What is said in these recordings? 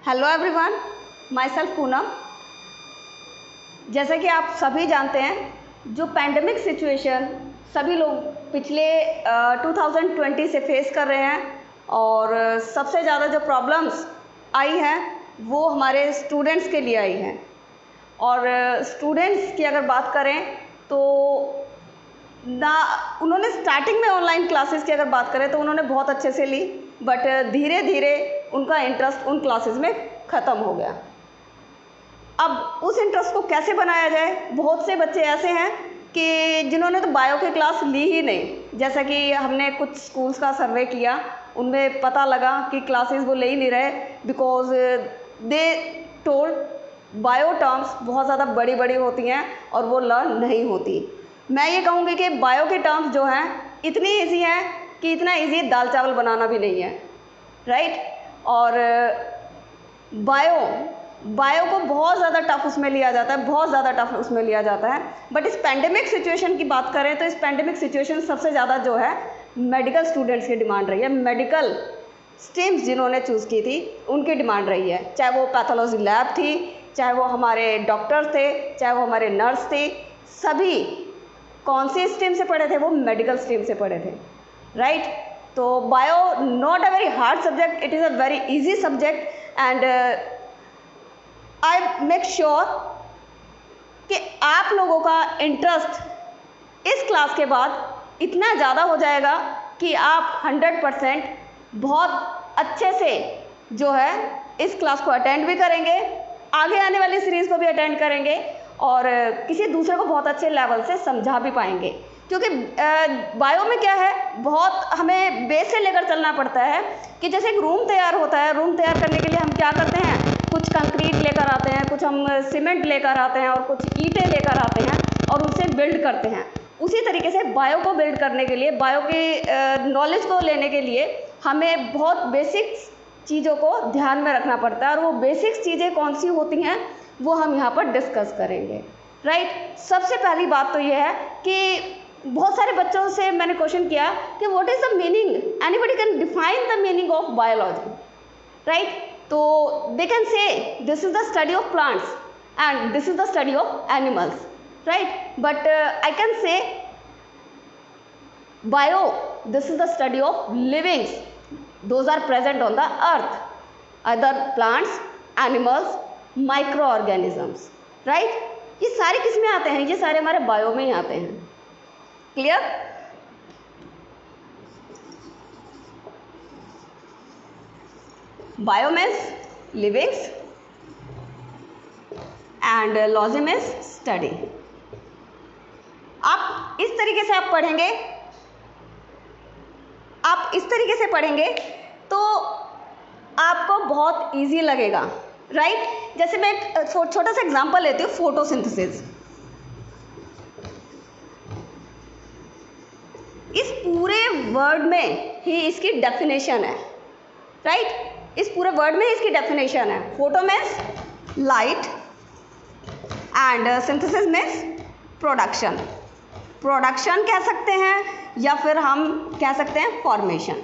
Hello everyone, my self Poonam. जैसा कि आप सभी जानते हैं, जो पैंडमिक सिचुएशन सभी लोग पिछले 2020 से फेस कर रहे हैं और सबसे ज़्यादा जो प्रॉब्लम्स आई हैं वो हमारे स्टूडेंट्स के लिए आई हैं। और स्टूडेंट्स की अगर बात करें तो उन्होंने स्टार्टिंग में ऑनलाइन क्लासेस की अगर बात करें तो उन्होंने बहुत अच्छे से ली, बट धीरे धीरे उनका इंटरेस्ट उन क्लासेस में ख़त्म हो गया। अब उस इंटरेस्ट को कैसे बनाया जाए? बहुत से बच्चे ऐसे हैं कि जिन्होंने तो बायो की क्लास ली ही नहीं। जैसा कि हमने कुछ स्कूल्स का सर्वे किया, उनमें पता लगा कि क्लासेस वो ले ही नहीं रहे because they told bio terms बहुत ज़्यादा बड़ी बड़ी होती हैं और वो लर्न नहीं होती। मैं ये कहूँगी कि बायो के टर्म्स जो हैं इतनी ईजी हैं कि इतना ईजी दाल चावल बनाना भी नहीं है, राइट। और बायो को बहुत ज़्यादा टफ उसमें लिया जाता है, बहुत ज़्यादा टफ उसमें लिया जाता है। बट इस पैंडेमिक सिचुएशन की बात करें तो इस पैंडेमिक सिचुएशन सबसे ज़्यादा जो है मेडिकल स्टूडेंट्स की डिमांड रही है। मेडिकल स्ट्रीम्स जिन्होंने चूज़ की थी उनकी डिमांड रही है, चाहे वो पैथोलॉजी लैब थी, चाहे वो हमारे डॉक्टर्स थे, चाहे वो हमारे नर्स थे। सभी कौन सी स्ट्रीम से पढ़े थे? वो मेडिकल स्ट्रीम से पढ़े थे, राइट। तो bio not a very hard subject, it is a very easy subject and I make sure कि आप लोगों का इंटरेस्ट इस क्लास के बाद इतना ज़्यादा हो जाएगा कि आप 100% बहुत अच्छे से जो है इस क्लास को अटेंड भी करेंगे, आगे आने वाली सीरीज़ को भी अटेंड करेंगे और किसी दूसरे को बहुत अच्छे लेवल से समझा भी पाएंगे। क्योंकि बायो में क्या है, बहुत हमें बेस से लेकर चलना पड़ता है कि जैसे एक रूम तैयार होता है, रूम तैयार करने के लिए हम क्या करते हैं, कुछ कंक्रीट लेकर आते हैं, कुछ हम सीमेंट लेकर आते हैं और कुछ ईंटें लेकर आते हैं और उनसे बिल्ड करते हैं। उसी तरीके से बायो को बिल्ड करने के लिए, बायो के नॉलेज को लेने के लिए हमें बहुत बेसिक चीज़ों को ध्यान में रखना पड़ता है। और वो बेसिक चीज़ें कौन सी होती हैं वो हम यहाँ पर डिस्कस करेंगे, राइट। सबसे पहली बात तो ये है कि बहुत सारे बच्चों से मैंने क्वेश्चन किया कि what is the meaning, anybody can define the meaning of biology, right. तो they can say this is the study of plants and this is the study of animals, right. But I can say bio, this is the study of livings, those are present on the earth, other plants, animals, micro organisms, right. ये सारे किस में आते हैं? ये सारे हमारे bio में ही आते हैं। Clear? Bio means livings and logy means study. आप इस तरीके से आप पढ़ेंगे, आप इस तरीके से पढ़ेंगे तो आपको बहुत इजी लगेगा, राइट। जैसे मैं एक छोटा सा एग्जांपल लेती हूँ, फोटोसिंथेसिस। इस पूरे वर्ड में ही इसकी डेफिनेशन है, राइट। इस पूरे वर्ड में ही इसकी डेफिनेशन है। Photo means light and synthesis means production. Production कह सकते हैं या फिर हम कह सकते हैं फॉर्मेशन।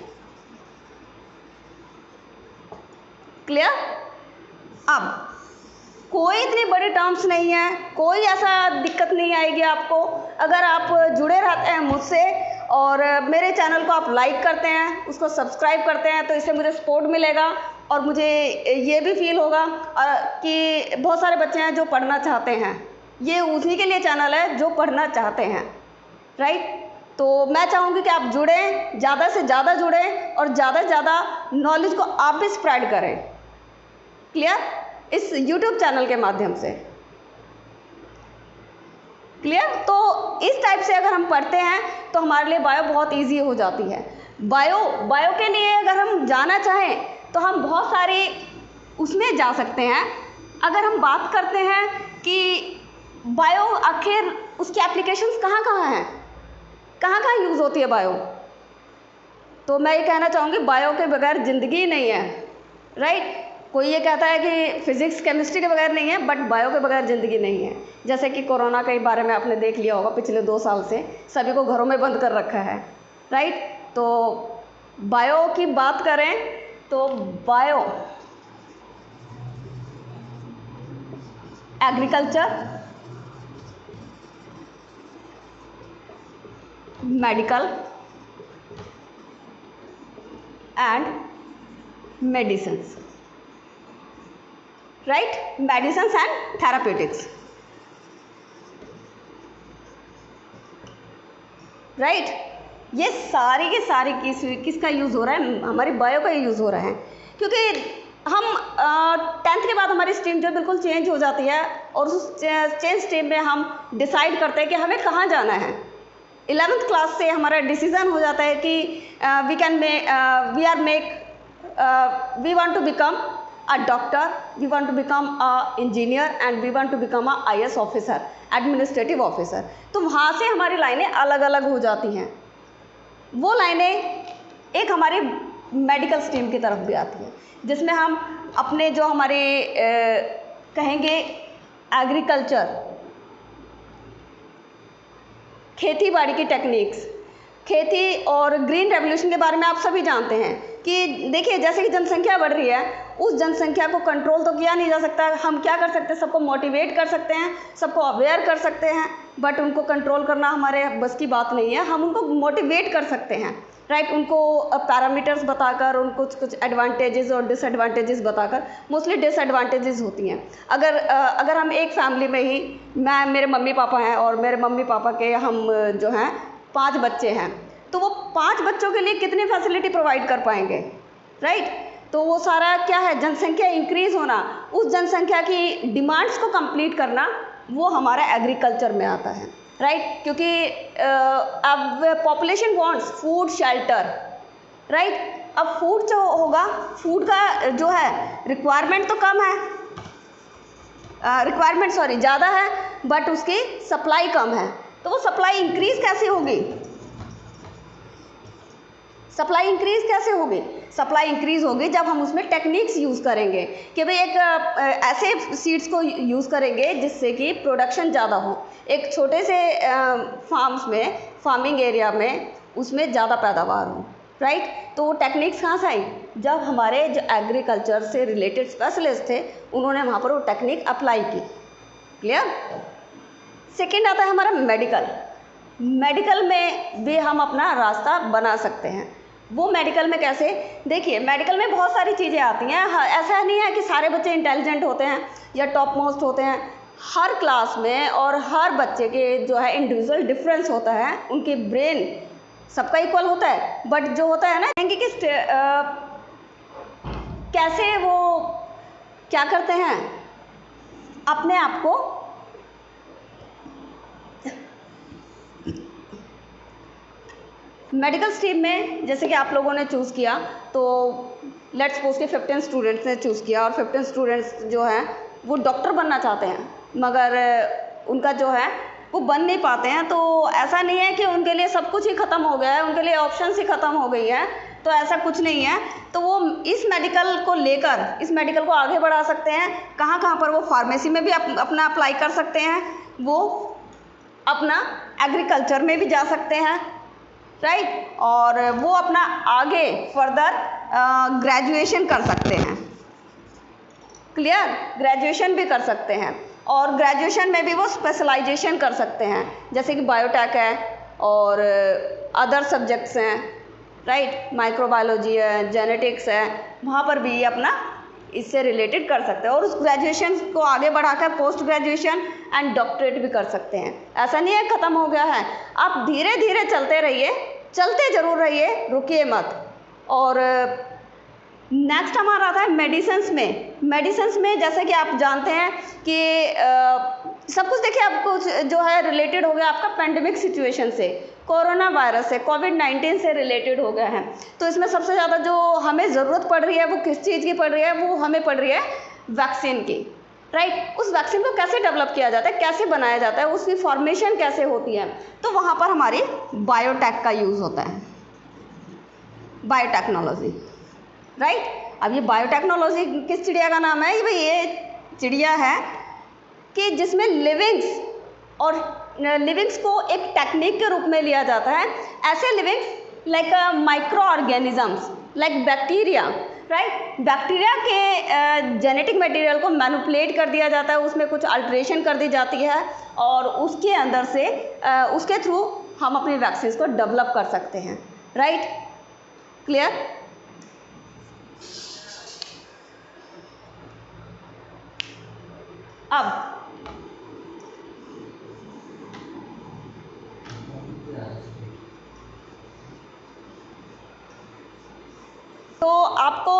क्लियर? अब कोई इतनी बड़ी टर्म्स नहीं है, कोई ऐसा दिक्कत नहीं आएगी आपको अगर आप जुड़े रहते हैं मुझसे और मेरे चैनल को आप लाइक करते हैं, उसको सब्सक्राइब करते हैं, तो इससे मुझे सपोर्ट मिलेगा और मुझे ये भी फील होगा कि बहुत सारे बच्चे हैं जो पढ़ना चाहते हैं। ये उन्हीं के लिए चैनल है जो पढ़ना चाहते हैं, राइट। तो मैं चाहूँगी कि आप जुड़ें, ज़्यादा से ज़्यादा जुड़ें और ज़्यादा से ज़्यादा नॉलेज को आप भी स्प्रेड करें। क्लियर? इस YouTube चैनल के माध्यम से। क्लियर? तो इस टाइप से अगर हम पढ़ते हैं तो हमारे लिए बायो बहुत इजी हो जाती है। बायो के लिए अगर हम जाना चाहें तो हम बहुत सारे उसमें जा सकते हैं। अगर हम बात करते हैं कि बायो आखिर उसकी एप्लीकेशंस कहाँ कहाँ हैं, कहाँ कहाँ यूज़ होती है बायो, तो मैं ये कहना चाहूँगी बायो के बगैर ज़िंदगी ही नहीं है, राइट। कोई ये कहता है कि फिजिक्स केमिस्ट्री के बगैर नहीं है, बट बायो के बगैर ज़िंदगी नहीं है। जैसे कि कोरोना के बारे में आपने देख लिया होगा, पिछले 2 साल से सभी को घरों में बंद कर रखा है, राइट। तो बायो की बात करें तो bio agriculture, medical and medicines, right, medicines and therapeutics, right. ये सारी की सारी किसका यूज़ हो रहा है? हमारी बायो का यूज़ हो रहा है, क्योंकि हम 10th के बाद हमारी स्ट्रीम जो बिल्कुल चेंज हो जाती है और उस चेंज स्ट्रीम में हम डिसाइड करते हैं कि हमें कहाँ जाना है। 11th क्लास से हमारा डिसीज़न हो जाता है कि we want to become a doctor, we want to become a engineer and we want to become a IAS officer, administrative officer. तो वहाँ से हमारी लाइनें अलग अलग हो जाती हैं। वो लाइनें एक हमारी मेडिकल स्ट्रीम की तरफ भी आती है, जिसमें हम अपने जो हमारे कहेंगे एग्रीकल्चर, खेती बाड़ी की टेक्निक्स, खेती और ग्रीन रेवोल्यूशन के बारे में आप सभी जानते हैं कि देखिए जैसे कि जनसंख्या बढ़ रही है, उस जनसंख्या को कंट्रोल तो किया नहीं जा सकता। हम क्या कर सकते हैं? सबको मोटिवेट कर सकते हैं, सबको अवेयर कर सकते हैं, बट उनको कंट्रोल करना हमारे बस की बात नहीं है। हम उनको मोटिवेट कर सकते हैं, राइट, उनको पैरामीटर्स बताकर, उनको कुछ एडवांटेजेस और डिसएडवांटेजेस बताकर। मोस्टली डिसएडवांटेजेस होती हैं। अगर हम एक फैमिली में ही, मेरे मम्मी पापा हैं और मेरे मम्मी पापा के हम जो हैं 5 बच्चे हैं, तो वो 5 बच्चों के लिए कितनी फैसिलिटी प्रोवाइड कर पाएंगे, राइट। तो वो सारा क्या है? जनसंख्या इंक्रीज़ होना, उस जनसंख्या की डिमांड्स को कंप्लीट करना, वो हमारा एग्रीकल्चर में आता है, राइट। क्योंकि अब population wants food, shelter, right. अब फूड जो होगा, फूड का जो है रिक्वायरमेंट तो कम है, ज़्यादा है, बट उसकी सप्लाई कम है। तो वो सप्लाई इंक्रीज़ कैसे होगी? सप्लाई इंक्रीज़ होगी जब हम उसमें टेक्निक्स यूज़ करेंगे कि भाई एक ऐसे सीड्स को यूज़ करेंगे जिससे कि प्रोडक्शन ज़्यादा हो। एक छोटे से फार्मिंग एरिया में उसमें ज़्यादा पैदावार हो, राइट। तो टेक्निक्स कहाँ से आई? जब हमारे जो एग्रीकल्चर से रिलेटेड स्पेशलिस्ट थे, उन्होंने वहाँ पर वो टेक्निक अप्लाई की। क्लियर? सेकेंड आता है हमारा मेडिकल में भी हम अपना रास्ता बना सकते हैं। वो मेडिकल में कैसे? देखिए, मेडिकल में बहुत सारी चीज़ें आती हैं। ऐसा नहीं है कि सारे बच्चे इंटेलिजेंट होते हैं या टॉप मोस्ट होते हैं। हर क्लास में और हर बच्चे के जो है इंडिविजुअल डिफरेंस होता है, उनकी ब्रेन सबका इक्वल होता है, बट जो होता है ना कि कैसे वो क्या करते हैं, अपने आप को मेडिकल स्ट्रीम में, जैसे कि आप लोगों ने चूज़ किया, तो लेट्स सपोज कि 15 स्टूडेंट्स ने चूज़ किया और 15 स्टूडेंट्स जो हैं वो डॉक्टर बनना चाहते हैं, मगर उनका जो है वो बन नहीं पाते हैं। तो ऐसा नहीं है कि उनके लिए सब कुछ ही ख़त्म हो गया है, उनके लिए ऑप्शंस ही ख़त्म हो गई है, तो ऐसा कुछ नहीं है। तो वो इस मेडिकल को लेकर इस मेडिकल को आगे बढ़ा सकते हैं। कहाँ कहाँ पर? वो फार्मेसी में भी अपना अप्लाई कर सकते हैं, वो अपना एग्रीकल्चर में भी जा सकते हैं, राइट। और वो अपना आगे फर्दर ग्रेजुएशन कर सकते हैं। क्लियर? ग्रेजुएशन भी कर सकते हैं और ग्रेजुएशन में भी वो स्पेशलाइजेशन कर सकते हैं, जैसे कि बायोटेक है और अदर सब्जेक्ट्स हैं, राइट, माइक्रोबायोलॉजी है, जेनेटिक्स है, वहाँ पर भी अपना इससे रिलेटेड कर सकते हैं और उस ग्रेजुएशन को आगे बढ़ाकर पोस्ट ग्रेजुएशन एंड डॉक्टरेट भी कर सकते हैं। ऐसा नहीं है ख़त्म हो गया है, आप धीरे धीरे चलते रहिए, चलते ज़रूर रहिए, रुकिए मत। और नेक्स्ट हमारा आता है मेडिसिन्स में जैसे कि आप जानते हैं कि सब कुछ देखिए आपको जो है रिलेटेड हो गया आपका पेंडेमिक सिचुएशन से, कोरोना वायरस से, कोविड-19 से रिलेटेड हो गया है। तो इसमें सबसे ज़्यादा जो हमें ज़रूरत पड़ रही है वो किस चीज़ की पड़ रही है? वो हमें पड़ रही है वैक्सीन की, राइट। उस वैक्सीन को कैसे डेवलप किया जाता है, कैसे बनाया जाता है, उसकी फॉर्मेशन कैसे होती है? तो वहाँ पर हमारी बायोटेक का यूज़ होता है, बायोटेक्नोलॉजी, राइट। अब ये बायोटेक्नोलॉजी किस चिड़िया का नाम है? भाई ये चिड़िया है कि जिसमें लिविंग्स को एक टेक्निक के रूप में लिया जाता है। ऐसे livings like micro organisms, like bacteria, right. Bacteria के जेनेटिक मटेरियल को मैनिपुलेट कर दिया जाता है, उसमें कुछ अल्ट्रेशन कर दी जाती है और उसके अंदर से उसके थ्रू हम अपनी वैक्सीन को डेवलप कर सकते हैं। Right, clear. अब तो आपको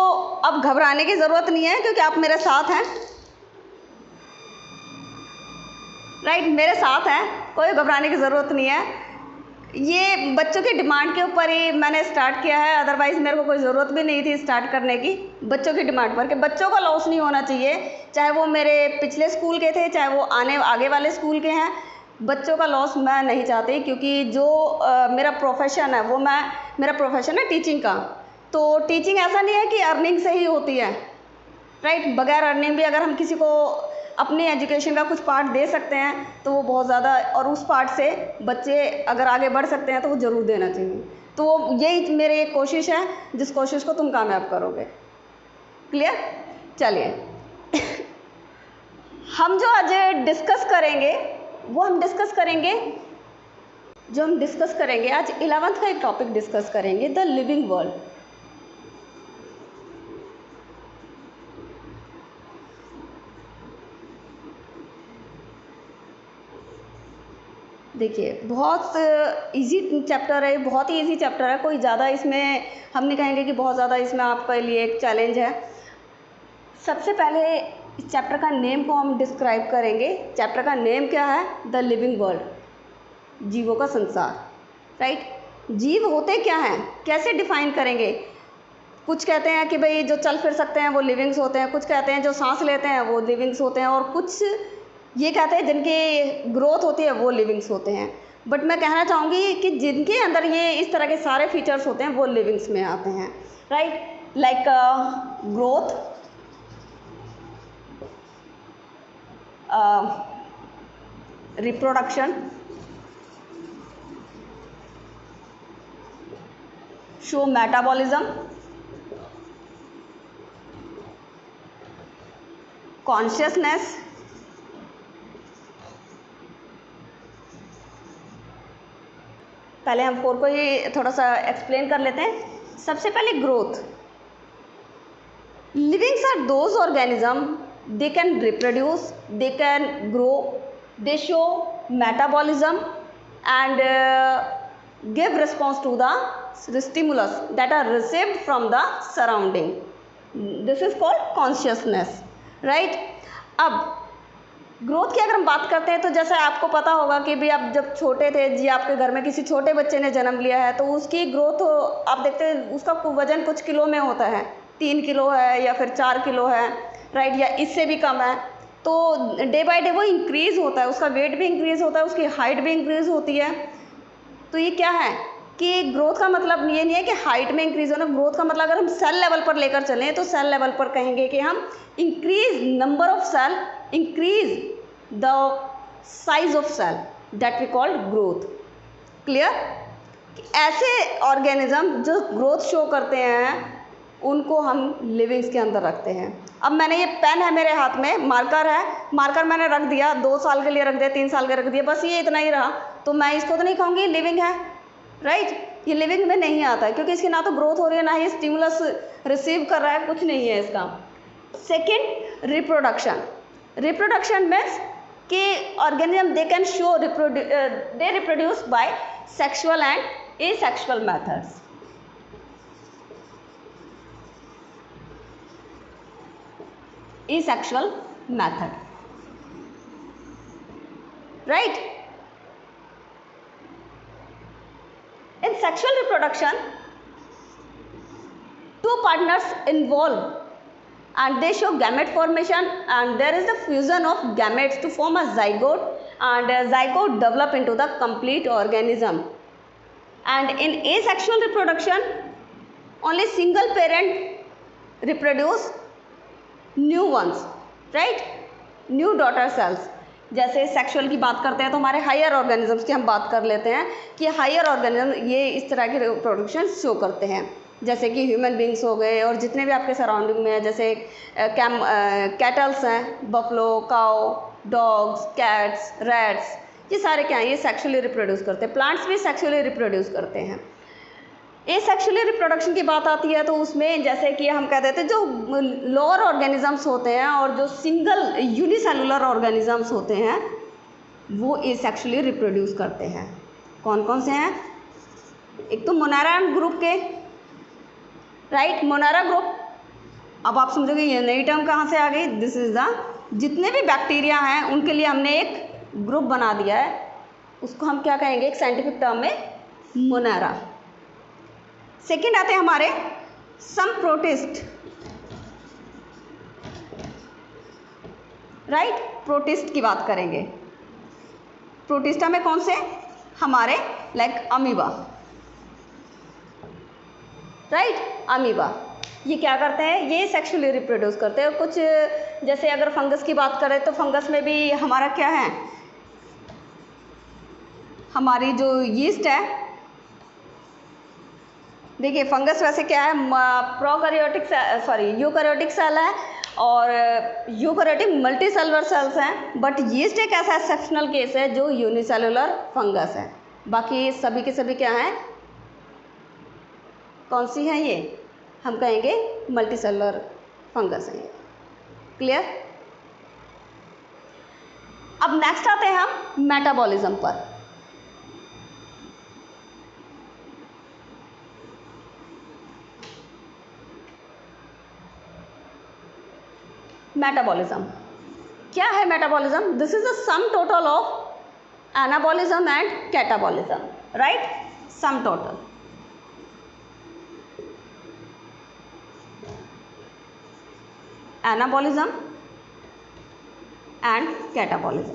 अब घबराने की ज़रूरत नहीं है क्योंकि आप मेरे साथ हैं। राइट, मेरे साथ हैं, कोई घबराने की ज़रूरत नहीं है। ये बच्चों की डिमांड के ऊपर ही मैंने स्टार्ट किया है, अदरवाइज़ मेरे को कोई ज़रूरत भी नहीं थी स्टार्ट करने की। बच्चों की डिमांड पर कि बच्चों का लॉस नहीं होना चाहिए, चाहे वो मेरे पिछले स्कूल के थे, चाहे वो आगे वाले स्कूल के हैं। बच्चों का लॉस मैं नहीं चाहती क्योंकि जो मेरा प्रोफेशन है वो मेरा प्रोफेशन है टीचिंग का। तो टीचिंग ऐसा नहीं है कि अर्निंग से ही होती है। राइट, बगैर अर्निंग भी अगर हम किसी को अपनी एजुकेशन का कुछ पार्ट दे सकते हैं तो वो बहुत ज़्यादा, और उस पार्ट से बच्चे अगर आगे बढ़ सकते हैं तो वो ज़रूर देना चाहिए। तो यही मेरी एक कोशिश है जिस कोशिश को तुम कामयाब करोगे। क्लियर। चलिए हम जो आज डिस्कस करेंगे वो हम डिस्कस करेंगे आज 11th का एक टॉपिक डिस्कस करेंगे, द लिविंग वर्ल्ड। देखिए बहुत इजी चैप्टर है, बहुत ही इजी चैप्टर है, कोई ज़्यादा इसमें हम नहीं कहेंगे कि बहुत ज़्यादा इसमें आपके लिए एक चैलेंज है। सबसे पहले इस चैप्टर का नेम को हम डिस्क्राइब करेंगे। चैप्टर का नेम क्या है? द लिविंग वर्ल्ड, जीवों का संसार। राइट, जीव होते क्या हैं, कैसे डिफाइन करेंगे? कुछ कहते हैं कि भाई जो चल फिर सकते हैं वो लिविंग्स होते हैं, कुछ कहते हैं जो सांस लेते हैं वो लिविंग्स होते हैं, और कुछ ये कहते हैं जिनकी ग्रोथ होती है वो लिविंग्स होते हैं। बट मैं कहना चाहूँगी कि जिनके अंदर ये इस तरह के सारे फीचर्स होते हैं वो लिविंग्स में आते हैं। Right, like growth, reproduction, show metabolism, consciousness, पहले हम 4 को ही थोड़ा सा एक्सप्लेन कर लेते हैं। सबसे पहले growth. Livings are those organism, they can reproduce, they can grow, they show metabolism and give response to the stimulus that are received from the surrounding. This is called consciousness. Right, अब growth की अगर हम बात करते हैं तो जैसे आपको पता होगा कि भाई आप जब छोटे थे जी, आपके घर में किसी छोटे बच्चे ने जन्म लिया है तो उसकी ग्रोथ आप देखते हैं उसका वजन कुछ किलो में होता है, 3 किलो है या फिर 4 किलो है। राइट, या इससे भी कम है। तो डे बाय डे वो इंक्रीज़ होता है, उसका वेट भी इंक्रीज़ होता है, उसकी हाइट भी इंक्रीज़ होती है। तो ये क्या है कि ग्रोथ का मतलब ये नहीं है कि हाइट में इंक्रीज़ होना। ग्रोथ का मतलब अगर हम सेल लेवल पर लेकर चलें तो सेल लेवल पर कहेंगे कि हम increase number of cell, increase the size of cell, that we call growth. Clear? ऐसे ऑर्गेनिज्म जो ग्रोथ शो करते हैं उनको हम लिविंग्स के अंदर रखते हैं। अब मैंने ये पेन है मेरे हाथ में, मार्कर है, मार्कर मैंने रख दिया, 2 साल के लिए रख दिया, 3 साल के रख दिया, बस ये इतना ही रहा, तो मैं इसको तो नहीं कहूँगी लिविंग है। राइट, ये लिविंग में नहीं आता है क्योंकि इसकी ना तो ग्रोथ हो रही है ना ही स्टिमुलस रिसीव कर रहा है, कुछ नहीं है इसका। Second, reproduction. रिप्रोडक्शन मीन्स कि organism they can show they reproduce by sexual and asexual methods. Asexual method. Right? In sexual reproduction, 2 partners involve and they show gamete formation, and there is the fusion of gametes to form a zygote, and a zygote develop into the complete organism. And in asexual reproduction, only single parent reproduce new ones. Right, new daughter cells. जैसे sexual की बात करते हैं तो हमारे higher organisms की हम बात कर लेते हैं कि हायर ऑर्गेनिज्म ये इस तरह की रिप्रोडक्शन शो करते हैं। जैसे कि ह्यूमन बींग्स हो गए और जितने भी आपके सराउंडिंग में है, जैसे कैटल्स हैं, बफलो, काओ, डॉग्स, कैट्स, रैट्स, ये सारे क्या हैं, ये सेक्सुअली रिप्रोड्यूस करते हैं। प्लांट्स भी सेक्सुअली रिप्रोड्यूस करते हैं। ये सेक्सुअली रिप्रोडक्शन की बात आती है तो उसमें जैसे कि हम कह देते हैं जो लोअर ऑर्गेनिजम्स होते हैं और जो सिंगल यूनिसेलुलर ऑर्गेनिजम्स होते हैं वो ये सेक्सुअली रिप्रोड्यूस करते हैं। कौन कौन से हैं? एक तो मोनारा ग्रुप के, राइट, मोनारा ग्रुप। अब आप समझोगे ये नई टर्म कहाँ से आ गई? दिस इज द, जितने भी बैक्टीरिया हैं उनके लिए हमने एक ग्रुप बना दिया है, उसको हम क्या कहेंगे एक साइंटिफिक टर्म में? मोनारा। सेकेंड आते हैं हमारे सम प्रोटिस्ट, राइट, प्रोटिस्ट की बात करेंगे। प्रोटिस्टा में कौन से? हमारे लाइक अमीबा, राइट, अमीबा। ये क्या करते हैं? ये सेक्सुअली रिप्रोड्यूस करते हैं। कुछ जैसे अगर फंगस की बात करें तो फंगस में भी हमारा क्या है, हमारी जो यीस्ट है, देखिए फंगस वैसे क्या है, प्रोकैरियोटिक यूकैरियोटिक सेल है और यूकैरियोटिक मल्टी सेलुलर सेल्स हैं, बट यीस्ट एक ऐसा एक्सेप्शनल केस है जो यूनिसेलुलर फंगस है। बाकी सभी के सभी क्या हैं? कौन सी है ये? हम कहेंगे मल्टी सेलुलर फंगस है। क्लियर? अब नेक्स्ट आते हैं हम मेटाबॉलिज्म पर। मेटाबॉलिज्म क्या है? Metabolism, this is the sum total of anabolism and catabolism, right, sum total. Anabolism and catabolism.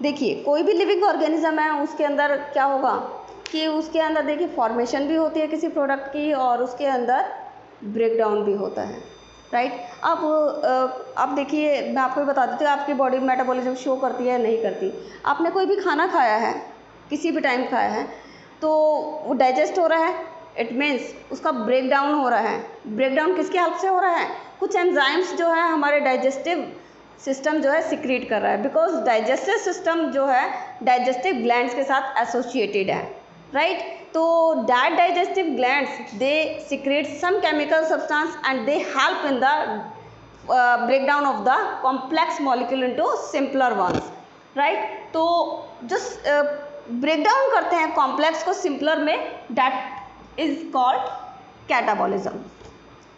देखिए कोई भी लिविंग ऑर्गेनिज्म है उसके अंदर क्या होगा कि उसके अंदर देखिए फॉर्मेशन भी होती है किसी प्रोडक्ट की और उसके अंदर ब्रेक डाउन भी होता है, राइट। अब देखिए मैं आपको बता देती हूँ आपकी बॉडी मेटाबॉलिज्म शो करती है नहीं करती। आपने कोई भी खाना खाया है, किसी भी टाइम खाया है, तो वो डाइजेस्ट हो रहा है, इट मीन्स उसका ब्रेक डाउन हो रहा है। ब्रेक डाउन किसके हेल्प से हो रहा है? कुछ एंजाइम्स जो है हमारे डाइजेस्टिव सिस्टम जो है सिक्रीट कर रहा है, बिकॉज डाइजेस्टिव सिस्टम जो है डाइजेस्टिव ग्लैंड्स के साथ एसोसिएटेड है, राइट। तो that digestive glands they secrete some chemical substance and they help in the break down of the complex molecule into simpler ones, right. तो जो ब्रेक डाउन करते हैं कॉम्प्लेक्स को सिंपलर में, that is called catabolism,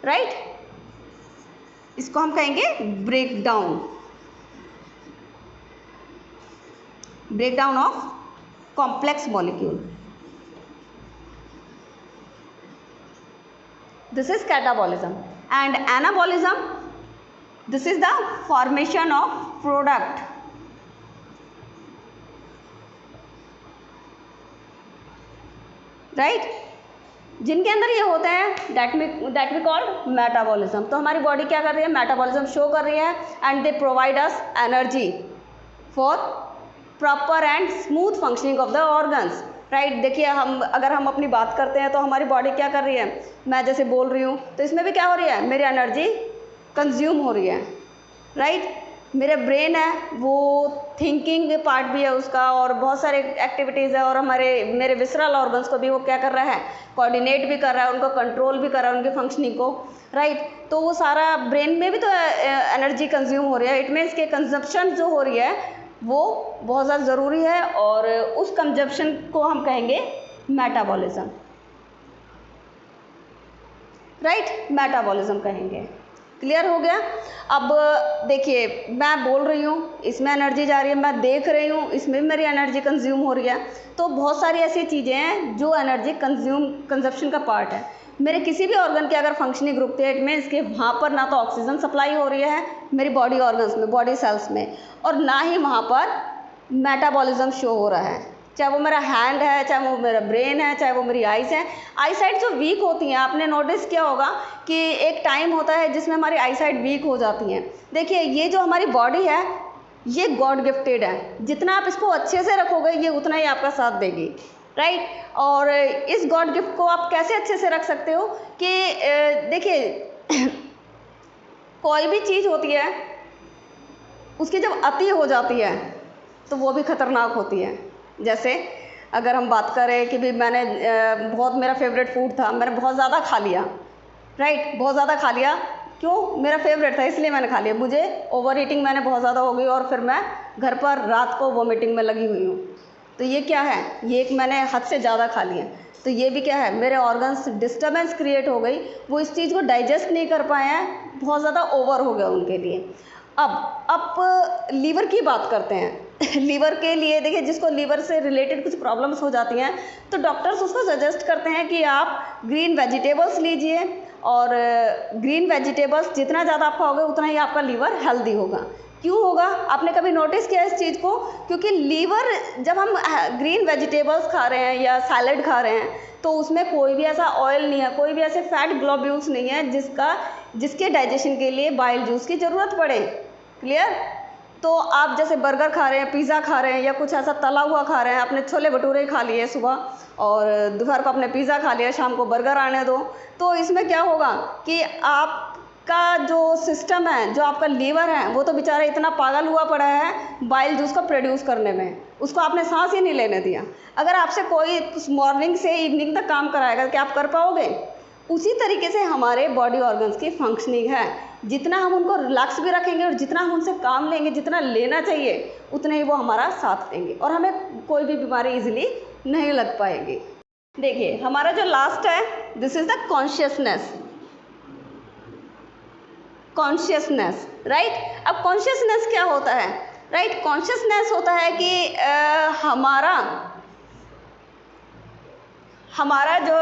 right. इसको हम कहेंगे break down of complex molecule, this is catabolism. And anabolism, this is the formation of product, right, जिनके अंदर ये होते हैं that we call metabolism। तो हमारी बॉडी क्या कर रही है? मेटाबॉलिज्म शो कर रही है and they provide us energy for proper and smooth functioning of the organs, right. देखिए अगर हम अपनी बात करते हैं तो हमारी बॉडी क्या कर रही है? मैं जैसे बोल रही हूँ तो इसमें भी क्या हो रही है? मेरी एनर्जी कंज्यूम हो रही है, राइट। मेरा ब्रेन है वो थिंकिंग पार्ट भी है उसका और बहुत सारे एक्टिविटीज़ है, और मेरे विसरल ऑर्गन्स को भी वो क्या कर रहा है? कोऑर्डिनेट भी कर रहा है, उनको कंट्रोल भी कर रहा है उनके फंक्शनिंग को, राइट। तो वो सारा ब्रेन में भी तो एनर्जी कंज्यूम हो रही है, इट मीन्स के कंजप्शन जो हो रही है वो बहुत ज़्यादा ज़रूरी है और उस कंजप्शन को हम कहेंगे मेटाबॉलिज्म, राइट, मेटाबॉलिज्म कहेंगे। क्लियर हो गया? अब देखिए मैं बोल रही हूँ इसमें एनर्जी जा रही है, मैं देख रही हूँ इसमें भी मेरी एनर्जी कंज्यूम हो रही है, तो बहुत सारी ऐसी चीज़ें हैं जो एनर्जी कंजप्शन का पार्ट है। मेरे किसी भी ऑर्गन के अगर फंक्शनिंग रुकते हैं, इट मीन्स कि वहाँ पर ना तो ऑक्सीजन सप्लाई हो रही है मेरी बॉडी ऑर्गन्स में, बॉडी सेल्स में, और ना ही वहाँ पर मेटाबॉलिज्म शो हो रहा है। चाहे वो मेरा हैंड है, चाहे वो मेरा ब्रेन है, चाहे वो मेरी आइज़ है। आईसाइट जो वीक होती हैं, आपने नोटिस किया होगा कि एक टाइम होता है जिसमें हमारी आईसाइट वीक हो जाती हैं। देखिए ये जो हमारी बॉडी है ये गॉड गिफ्टेड है, जितना आप इसको अच्छे से रखोगे ये उतना ही आपका साथ देगी, राइट। और इस गॉड गिफ्ट को आप कैसे अच्छे से रख सकते हो कि देखिए कोई भी चीज़ होती है उसकी जब अति हो जाती है तो वो भी खतरनाक होती है। जैसे अगर हम बात करें कि भी मैंने बहुत मेरा फेवरेट फूड था, मैंने बहुत ज़्यादा खा लिया, राइट, बहुत ज़्यादा खा लिया, क्यों, मेरा फेवरेट था इसलिए मैंने खा लिया, मुझे ओवर ईटिंग मैंने बहुत ज़्यादा हो गई और फिर मैं घर पर रात को वोमिटिंग में लगी हुई हूँ। तो ये क्या है, ये एक मैंने हद से ज़्यादा खा लिया। तो ये भी क्या है, मेरे ऑर्गन्स डिस्टर्बेंस क्रिएट हो गई, वो इस चीज़ को डाइजेस्ट नहीं कर पाए हैं, बहुत ज़्यादा ओवर हो गया उनके लिए। अब लीवर की बात करते हैं। लीवर के लिए देखिए, जिसको लीवर से रिलेटेड कुछ प्रॉब्लम्स हो जाती हैं तो डॉक्टर्स उसको सजेस्ट करते हैं कि आप ग्रीन वेजिटेबल्स लीजिए, और ग्रीन वेजिटेबल्स जितना ज़्यादा आप खाओगे उतना ही आपका लीवर हेल्दी होगा। क्यों होगा, आपने कभी नोटिस किया इस चीज़ को? क्योंकि लीवर, जब हम ग्रीन वेजिटेबल्स खा रहे हैं या सैलड खा रहे हैं तो उसमें कोई भी ऐसा ऑयल नहीं है, कोई भी ऐसे फैट ग्लोब्यूल्स नहीं है जिसके डाइजेशन के लिए बाइल जूस की ज़रूरत पड़े। क्लियर? तो आप जैसे बर्गर खा रहे हैं, पिज़्ज़ा खा रहे हैं या कुछ ऐसा तला हुआ खा रहे हैं, आपने छोले भटूरे खा लिए सुबह और दोपहर को आपने पिज़्ज़ा खा लिया, शाम को बर्गर आने दो, तो इसमें क्या होगा कि आपका जो सिस्टम है, जो आपका लीवर है, वो तो बेचारा इतना पागल हुआ पड़ा है बाइल जूस को प्रोड्यूस करने में, उसको आपने सांस ही नहीं लेने दिया। अगर आपसे कोई मॉर्निंग से इवनिंग तक काम कराएगा, क्या आप कर पाओगे? उसी तरीके से हमारे बॉडी ऑर्गन्स की फंक्शनिंग है, जितना हम उनको रिलैक्स भी रखेंगे और जितना हम उनसे काम लेंगे, जितना लेना चाहिए उतना ही वो हमारा साथ देंगे और हमें कोई भी बीमारी इजीली नहीं लग पाएगी। देखिए हमारा जो लास्ट है, this is the consciousness. Consciousness, right. अब कॉन्शियसनेस क्या होता है, राइट? कॉन्शियसनेस होता है कि हमारा जो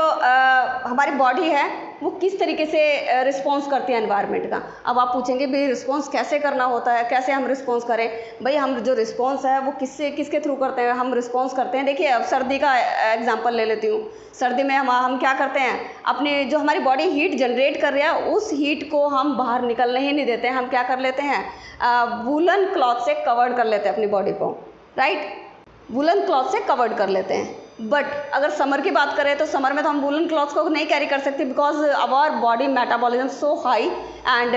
हमारी बॉडी है वो किस तरीके से रिस्पॉन्स करती है एनवायरनमेंट का। अब आप पूछेंगे भाई रिस्पॉन्स कैसे करना होता है, कैसे हम रिस्पॉन्स करें? भाई हम जो रिस्पॉन्स है वो किसके थ्रू करते हैं, हम रिस्पॉन्स करते हैं। देखिए अब सर्दी का एग्जांपल ले लेती हूँ। सर्दी में हम क्या करते हैं, अपनी जो हमारी बॉडी हीट जनरेट कर रही है उस हीट को हम बाहर निकलने ही नहीं देते हैं। हम क्या कर लेते हैं, वूलन क्लॉथ से कवर्ड कर लेते हैं अपनी बॉडी को, राइट? वूलन क्लॉथ से कवर्ड कर लेते हैं। बट अगर समर की बात करें तो समर में तो हम वूलन क्लॉथ्स को नहीं कैरी कर सकते, because our body metabolism so high, and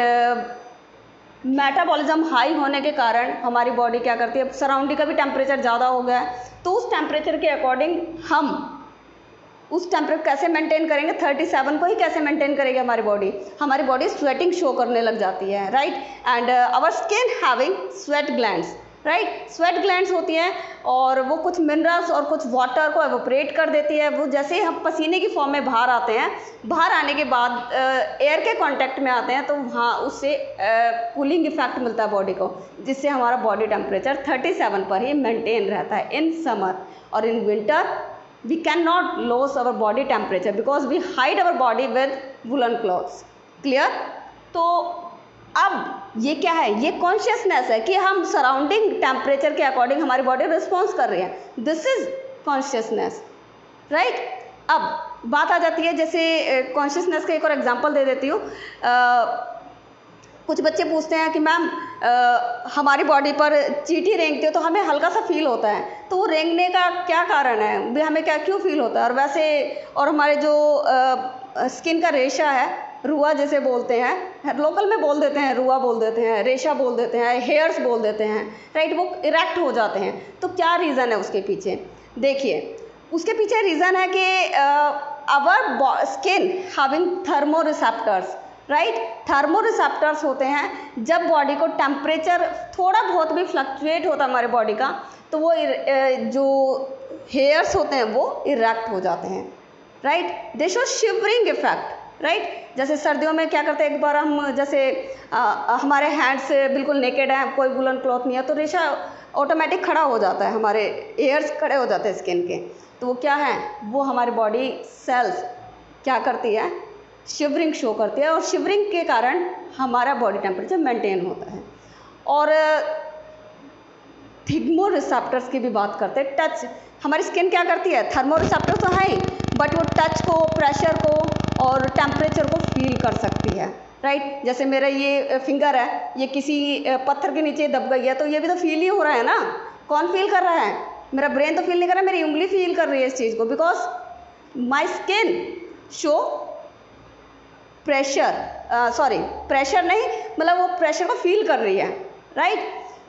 metabolism high होने के कारण हमारी बॉडी क्या करती है, सराउंडिंग का भी टेम्परेचर ज़्यादा हो गया है, तो उस टेम्परेचर के अकॉर्डिंग हम उस टेम्परेचर कैसे मेंटेन करेंगे, 37 को ही कैसे मेंटेन करेगी हमारी बॉडी स्वेटिंग शो करने लग जाती है, right? And our skin having sweat glands, right? Sweat glands होती हैं और वो कुछ मिनरल्स और कुछ वाटर को एवोपरेट कर देती है। वो जैसे ही हम पसीने की फॉर्म में बाहर आते हैं, बाहर आने के बाद एयर के कांटेक्ट में आते हैं तो वहाँ उससे कूलिंग इफेक्ट मिलता है बॉडी को, जिससे हमारा बॉडी टेम्परेचर 37 पर ही मेंटेन रहता है इन समर। और in winter we can not loss our body temperature because we hide our body with woollen clothes. Clear? तो अब ये क्या है, ये कॉन्शियसनेस है कि हम सराउंडिंग टेम्परेचर के अकॉर्डिंग हमारी बॉडी रिस्पॉन्स कर रही है। This is consciousness, right? अब बात आ जाती है, जैसे कॉन्शियसनेस का एक और एग्जांपल दे देती हूँ। कुछ बच्चे पूछते हैं कि मैम हमारी बॉडी पर चींटी रेंगती है तो हमें हल्का सा फील होता है, तो वो रेंगने का क्या कारण है, भी हमें क्यों फील होता है? और वैसे हमारे जो स्किन का रेशा है, रुआ जैसे बोलते हैं, लोकल में बोल देते हैं, रुआ बोल देते हैं, रेशा बोल देते हैं, हेयर्स बोल देते हैं, राइट? वो इरेक्ट हो जाते हैं। तो क्या रीज़न है उसके पीछे? देखिए उसके पीछे रीज़न है कि our skin having thermo receptors, right? Thermo receptors होते हैं। जब बॉडी को टेम्परेचर थोड़ा बहुत भी फ्लक्चुएट होता है हमारे बॉडी का, तो वो जो हेयर्स होते हैं वो इरेक्ट हो जाते हैं, राइट? दे शो शिवरिंग इफेक्ट, राइट? जैसे सर्दियों में क्या करते हैं, एक बार हम जैसे हमारे हैंड्स बिल्कुल नेकेड हैं, कोई वुलन क्लॉथ नहीं है, तो रेशा ऑटोमेटिक खड़ा हो जाता है, हमारे एयर्स खड़े हो जाते हैं स्किन के। तो वो क्या है, वो हमारी बॉडी सेल्स क्या करती है, शिवरिंग शो करती है, और शिवरिंग के कारण हमारा बॉडी टेम्परेचर मेंटेन होता है। और थिग्मो रिसेप्टर्स की भी बात करते हैं। टच, हमारी स्किन क्या करती है, थर्मो रिसेप्टर्स तो है ही, बट वो टच को, प्रेशर को और टेम्परेचर को फील कर सकती है, राइट? जैसे मेरा ये फिंगर है, ये किसी पत्थर के नीचे दब गई है तो ये भी तो फील ही हो रहा है ना। कौन फील कर रहा है? मेरा ब्रेन तो फील नहीं कर रहा, मेरी उंगली फील कर रही है इस चीज़ को, because my skin show pressure, sorry pressure नहीं, मतलब वो प्रेशर को फील कर रही है, राइट।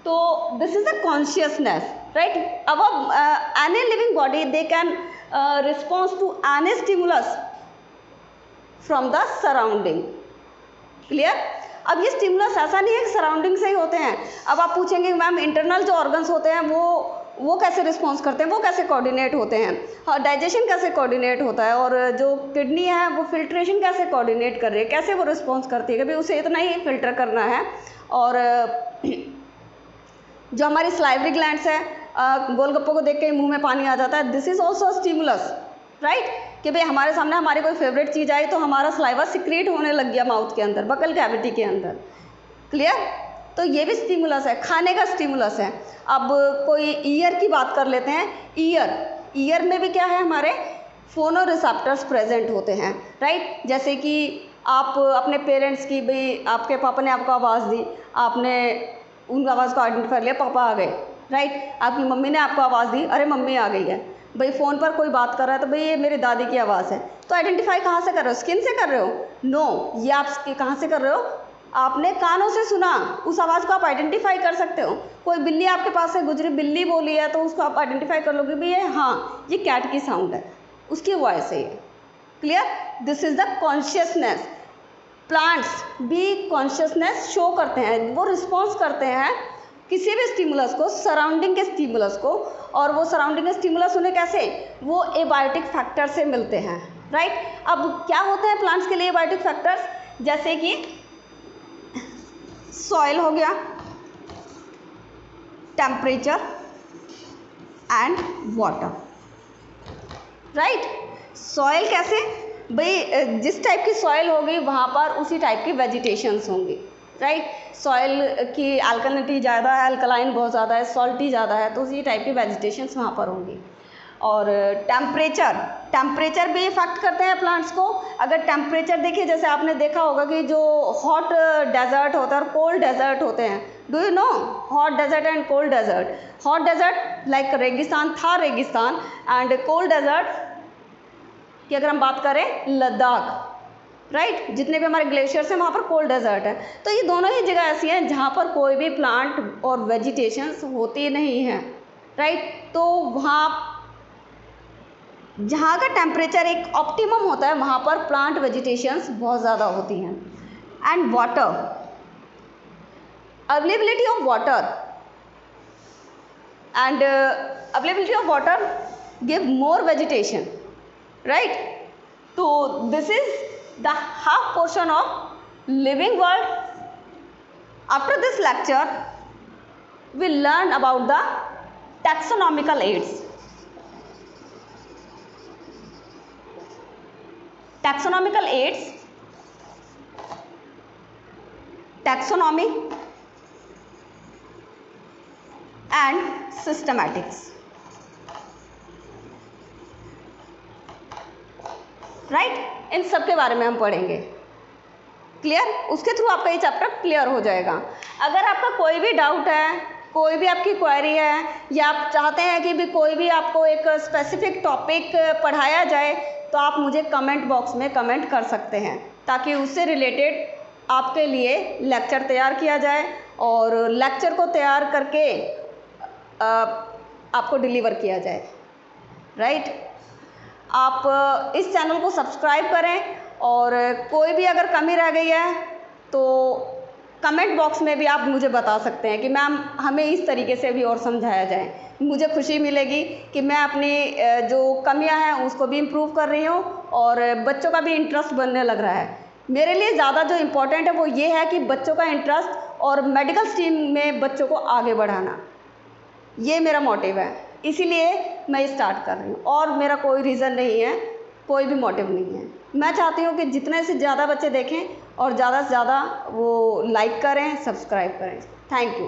तो this is the consciousness, right. अब any living body they can response to any stimulus from the surrounding, clear. अब ये स्टिमुलस ऐसा नहीं है कि सराउंडिंग से ही होते हैं। अब आप पूछेंगे मैम इंटरनल जो ऑर्गन्स होते हैं वो कैसे रिस्पॉन्स करते हैं, वो कैसे कोऑर्डिनेट होते हैं, हाँ डाइजेशन कैसे कोऑर्डिनेट होता है, और जो किडनी है वो फिल्ट्रेशन कैसे कोऑर्डिनेट कर रही है, कैसे वो रिस्पॉन्स करती है कि भाई उसे इतना ही फिल्टर करना है। और जो हमारी सलाइवरी ग्लैंड्स है, गोलगप्पों को देख के मुंह में पानी आ जाता है, this is also stimulus, right. कि भाई हमारे सामने हमारी कोई फेवरेट चीज़ आई तो हमारा सलाइवा सिक्रीट होने लग गया माउथ के अंदर, बकल कैविटी के अंदर, क्लियर। तो ये भी स्टिमुलस है, खाने का स्टिमुलस है। अब कोई ईयर की बात कर लेते हैं, ईयर में भी क्या है, हमारे फोनो रिसेप्टर्स प्रेजेंट होते हैं, राइट। जैसे कि आप अपने पेरेंट्स की, भाई आपके पापा ने आपको आवाज़ दी, आपने उन आवाज़ को आइडेंटिफाई कर लिया, पापा आ गए, राइट। आपकी मम्मी ने आपको आवाज़ दी, अरे मम्मी आ गई है। भाई फ़ोन पर कोई बात कर रहा है तो भाई ये मेरी दादी की आवाज़ है, तो आइडेंटिफाई कहाँ से कर रहे हो, स्किन से कर रहे हो, नो, ये आप कहाँ से कर रहे हो, आपने कानों से सुना, उस आवाज़ को आप आइडेंटिफाई कर सकते हो। कोई बिल्ली आपके पास से गुजरी, बिल्ली बोली है तो उसको आप आइडेंटिफाई कर लोगे, भाई ये हाँ ये कैट की साउंड है, उसकी वॉइस है ये, clear. This is the consciousness. Plants भी कॉन्शियसनेस शो करते हैं, वो रिस्पॉन्स करते हैं किसी भी स्टिमुलस को, सराउंडिंग के स्टिमुलस को, और वो सराउंडिंग के स्टिमुलस उन्हें कैसे, वो एबायोटिक फैक्टर से मिलते हैं, राइट। अब क्या होते हैं प्लांट्स के लिए एबायोटिक फैक्टर्स, जैसे कि सॉइल हो गया, temperature and water, right. Soil कैसे, भाई जिस टाइप की सॉइल होगी वहाँ पर उसी टाइप की वेजिटेशंस होंगी, राइट। सॉइल की अल्कलिनिटी ज़्यादा है, अल्कलाइन बहुत ज़्यादा है, सॉल्टी ज़्यादा है, तो उसी टाइप की वेजिटेशंस वहाँ पर होंगी। और टेम्परेचर भी इफेक्ट करते हैं प्लांट्स को। अगर टेम्परेचर देखिए, जैसे आपने देखा होगा कि जो हॉट डेजर्ट होता है और कोल्ड डेजर्ट होते हैं, do you know hot desert and cold desert. Hot desert like रेगिस्तान, थार रेगिस्तान, एंड कोल्ड डेजर्ट की अगर हम बात करें लद्दाख, राइट। जितने भी हमारे ग्लेशियर्स हैं वहाँ पर कोल्ड डेजर्ट है। तो ये दोनों ही जगह ऐसी हैं जहाँ पर कोई भी प्लांट और वेजिटेशंस होती नहीं है, राइट। तो वहाँ जहाँ का टेम्परेचर एक ऑप्टिमम होता है वहाँ पर प्लांट वेजिटेशंस बहुत ज़्यादा होती हैं। And water, availability of water and availability of water give more vegetation, right. तो this is the half portion of living world. After this lecture we learn about the taxonomical aids. Taxonomical aids, taxonomy and systematics, राइट। इन सब के बारे में हम पढ़ेंगे, clear. उसके थ्रू आपका ये चैप्टर क्लियर हो जाएगा। अगर आपका कोई भी डाउट है, कोई भी आपकी क्वेरी है, या आप चाहते हैं कि भी कोई भी आपको एक स्पेसिफिक टॉपिक पढ़ाया जाए, तो आप मुझे कमेंट बॉक्स में कमेंट कर सकते हैं, ताकि उससे रिलेटेड आपके लिए लेक्चर तैयार किया जाए, और लेक्चर को तैयार करके आपको डिलीवर किया जाए, राइट। आप इस चैनल को सब्सक्राइब करें, और कोई भी अगर कमी रह गई है तो कमेंट बॉक्स में भी आप मुझे बता सकते हैं कि मैम हमें इस तरीके से भी और समझाया जाए। मुझे खुशी मिलेगी कि मैं अपनी जो कमियां हैं उसको भी इम्प्रूव कर रही हूँ, और बच्चों का भी इंटरेस्ट बनने लग रहा है। मेरे लिए ज़्यादा जो इम्पोर्टेंट है वो ये है कि बच्चों का इंटरेस्ट और मेडिकल स्ट्रीम में बच्चों को आगे बढ़ाना, ये मेरा मोटिव है। इसीलिए मैं स्टार्ट कर रही हूँ, और मेरा कोई रीज़न नहीं है, कोई भी मोटिव नहीं है। मैं चाहती हूँ कि जितने से ज़्यादा बच्चे देखें और ज़्यादा से ज़्यादा वो लाइक करें, सब्सक्राइब करें। Thank you.